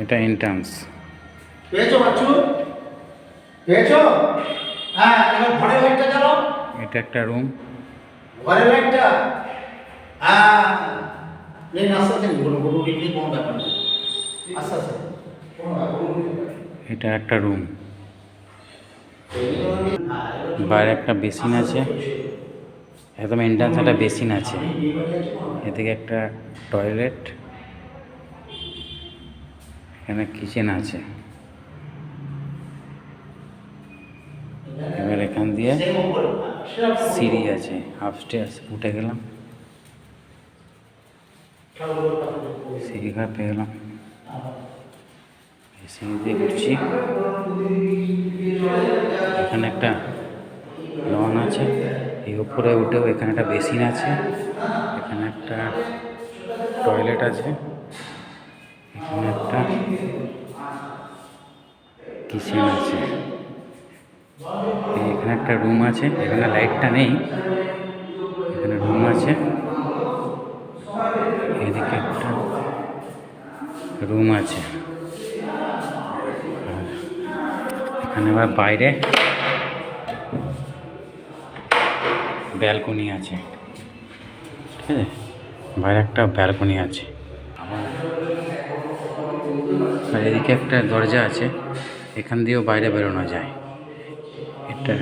এটা এন্ট্রান্স। পেয়েছো বাচ্চু? পেয়েছো? হ্যাঁ, এবার ঘরের লাইটটা জ্বালাও। এটা একটা রুম। ঘরের লাইটটা হ্যাঁ নেই, আস্তে আস্তে কোনো কোনো ডিগ্রি কোনো ব্যাপার নেই, আস্তে আস্তে এটা একটা রুম। বাইরে একটা বেসিন আছে, একদম এন্ট্রান্স একটা বেসিন আছে, এদিকে একটা টয়লেট, এখানে কিচেন আছে। এবার এখান দিয়ে সিঁড়ি আছে, আপস্টেয়ার্স উঠে গেলাম, সিঁড়ি ঘর পেয়ে গেলাম, সিঁড়ি দিয়ে উঠছি। এখানে একটা লন আছে, এই উপরে উঠেও এখানে একটা বেসিন আছে, এখানে একটা টয়লেট আছে, এখানে একটা কিচেন আছে, এখানে একটা রুম আছে, এখানে লাইটটা নেই, এখানে রুম আছে, এদিকে একটা রুম আছে। আর এখানে আবার বাইরে ব্যালকনি আছে, ঠিক আছে, বাইরে একটা ব্যালকনি আছে। আর এদিকে একটা দরজা আছে, এখান দিয়েও বাইরে বেরোনো যায়। এটা